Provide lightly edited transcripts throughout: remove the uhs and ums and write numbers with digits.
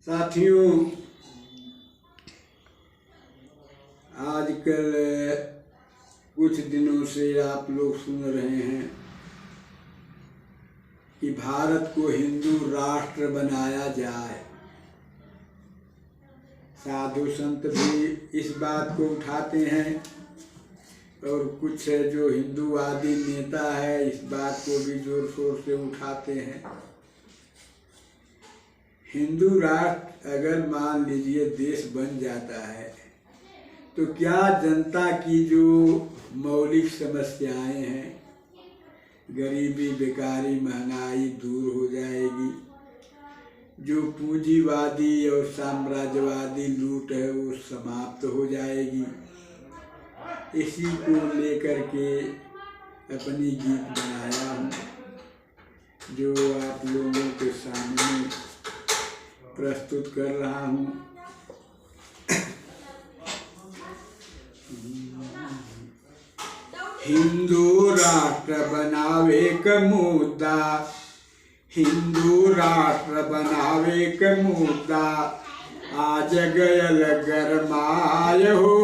साथियों, आजकल कुछ दिनों से आप लोग सुन रहे हैं कि भारत को हिंदू राष्ट्र बनाया जाए। साधु संत भी इस बात को उठाते हैं और कुछ जो हिंदूवादी नेता है इस बात को भी जोर शोर से उठाते हैं। हिंदू राष्ट्र अगर मान लीजिए देश बन जाता है तो क्या जनता की जो मौलिक समस्याएं हैं, गरीबी, बेकारी, महंगाई दूर हो जाएगी। जो पूंजीवादी और साम्राज्यवादी लूट है वो समाप्त हो जाएगी। इसी को लेकर के अपनी गीत बनाया हूँ जो आप लोगों के सामने प्रस्तुत कर रहा हूँ। हिंदू राष्ट्र बनावे का मुद्दा, हिंदू राष्ट्र बनावे का मुद्दा आज गयल गरमाय हो।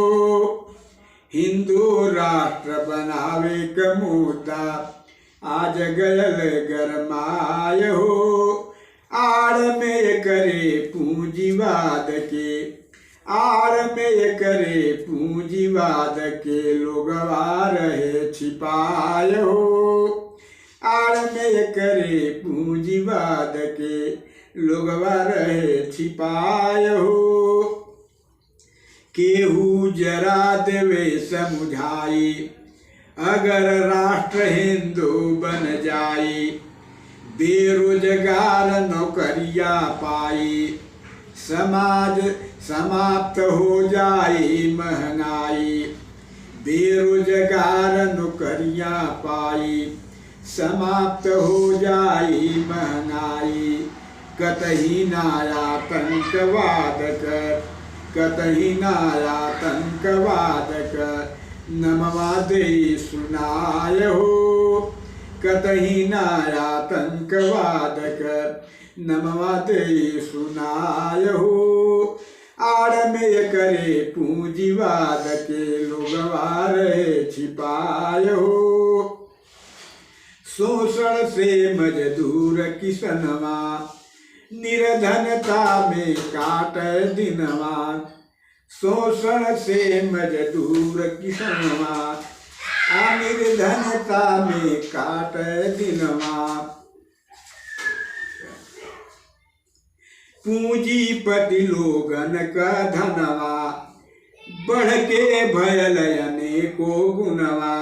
हिंदू राष्ट्र बनावे का मुद्दा आज गयल गरमाय हो। आड़ में करे पूंजीवाद के, आड़ में करे पूंजीवाद के लोगवा रहे छिपाए हो। आड़ में करे पूंजीवाद के लोगवा रहे छिपाए हो। केहू जरा देवे समझाई अगर राष्ट्र हिंदू बन जाई। बेरोजगार नौकरियां पाई, समाज समाप्त हो जाए महंगाई। बेरोजगार नौकरियां पाई, समाप्त हो जाए महंगाई। कतही ना आतंकवाद कर, कतही ना आतंकवाद कर नमवा दे सुनाय हो। कतही ना आतंकवाद कर नमवा दे सुनाय हो। आड़ में करे पूंजीवाद के लोगवा रहे छिपाय हो। शोषण से मजदूर किसनवा निर्धनता में काट दिनवा। शोषण से मजदूर किसनवा निर्धनता में काट दिनवा। पूंजीपति लोगन का धनवा बढ़ के भयल अनेको गुणवा।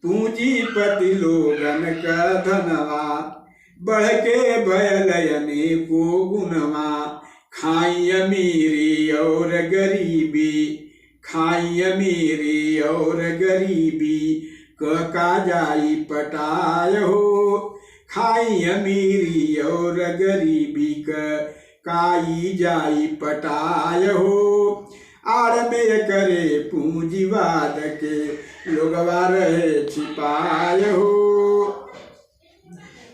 पूंजीपति लोगन का धनवा बढ़ के भयल अनेको गुणवा। खाई अमीरी और गरीबी, खाई अमीरी और गरीबी का जाई पटाय हो। खाई अमीरी और गरीबी काई जाई पटाय हो। आड़ में करे पूंजीवाद के लोगवा रहे छिपाय हो।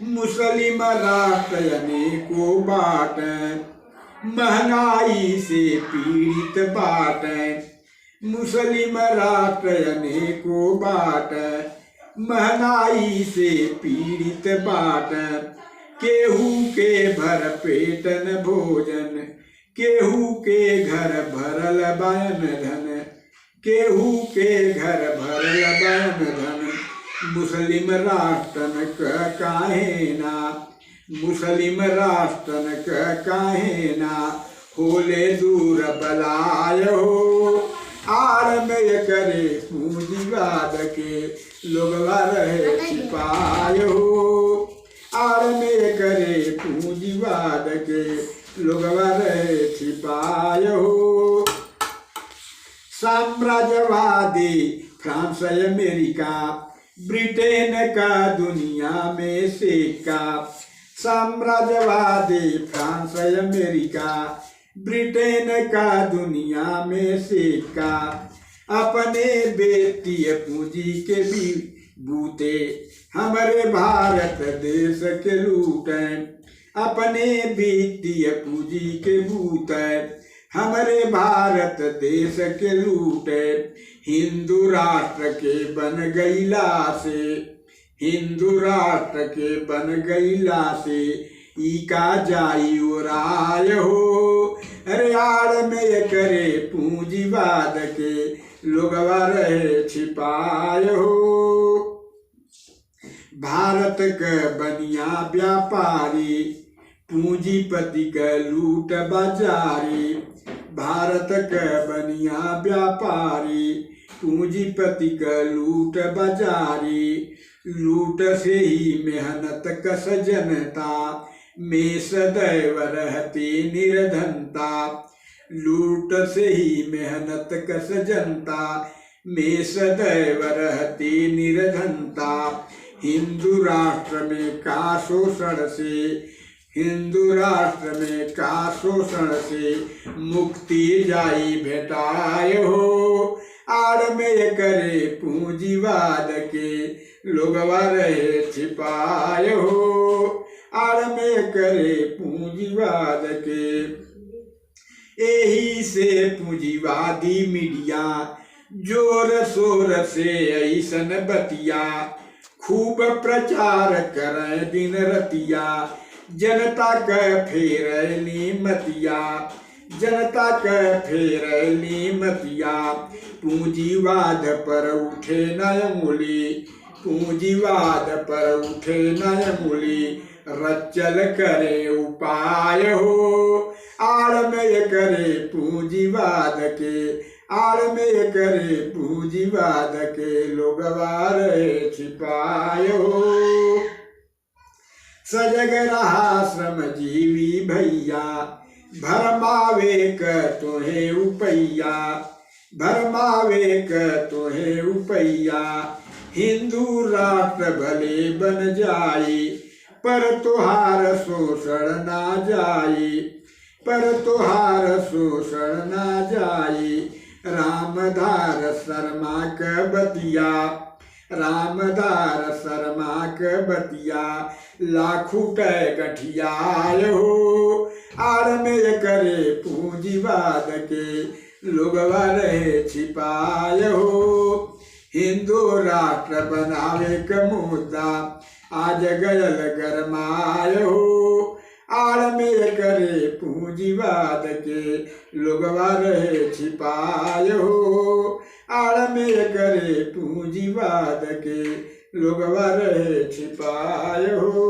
मुस्लिम राष्ट्र अनेको बाटें, महंगाई से पीड़ित बाटें। मुस्लिम राष्ट्र अनेको बाटें, महंगाई से पीड़ित बाटें। केहू के भर पेट न भोजन, केहू के घर भरल बयन धन। केहू के घर भरल बयन धन। मुस्लिम राष्ट्रन काहे ना, मुस्लिम राष्ट्रन काहे ना होले दूर बलाय हो। आड़ में करे पूंजीवाद के लोगवा रहे छिपाय हो। आड़ में करे पूंजीवाद के लोगवा रहे छिपाय हो। साम्राज्यवादी फ्रांस, अमेरिका, ब्रिटेन का दुनिया में सिक्का। साम्राज्यवादी फ्रांस, अमेरिका, ब्रिटेन का दुनिया में सिक्का। अपने बेतीय पूंजी के भी बूते हमारे भारत देश के लूटें। अपने वित्तीय पूंजी के भूत हमरे भारत देश के लूट। हिंदू राष्ट्र के बन गईला से, हिंदू राष्ट्र के बन गईला से ई का जाई उराय हो। अरे आड़ में ये करे पूंजीवाद के लोगवा रहे छिपाय हो। भारत का बनिया व्यापारी पूंजीपति का लूट बाजारी। भारत का बनिया व्यापारी पूंजीपति का लूट बाजारी। लूट से ही मेहनत कस जनता में सदैव रहती निर्धनता। लूट से ही मेहनत कस जनता में सदैव रहती निर्धनता। हिंदू राष्ट्र में का शोषण से, हिंदू राष्ट्र में का शोषण से मुक्ति जाई भेटाय हो। आड़ में करे पूंजीवाद के लोगवा रहे छिपाय हो। आड़ में करे पूंजीवाद के यही से पूंजीवादी मीडिया जोर शोर से ऐसन बतिया खूब प्रचार करे दिन रतिया। जनता का फेरली मतिया, जनता का फेरली मतिया। पूंजीवाद पर उठे न अंगुली, पूंजीवाद पर उठे न अंगुली। रचल करे उपाय हो। आड़ में करे पूंजीवाद के, आड़ में करे पूंजीवाद के लोगवा रहे छिपाय हो। सजग रहा श्रमजीवी भैया भरमावे क तोहे रुपैया, भरमावे क तोहे रुपैया। हिंदू राष्ट्र भले बन जाई पर तुहार शोषण ना जाई, पर तुहार शोषण ना जाई। रामधार शर्मा क बतिया, रामधार शर्मा क बतिया लाखू कै गठियाय हो। आड़ में करे पूंजीवाद के लोगवा रहे छिपाय हो। हिंदू राष्ट्र बनावे क मुद्दा आज गयल गरमाय हो। आड़ में करे पूंजीवाद के लोगवा रहे छिपाय हो। आड़ में करे पूंजीवाद के लोगवा रहे छिपाय हो।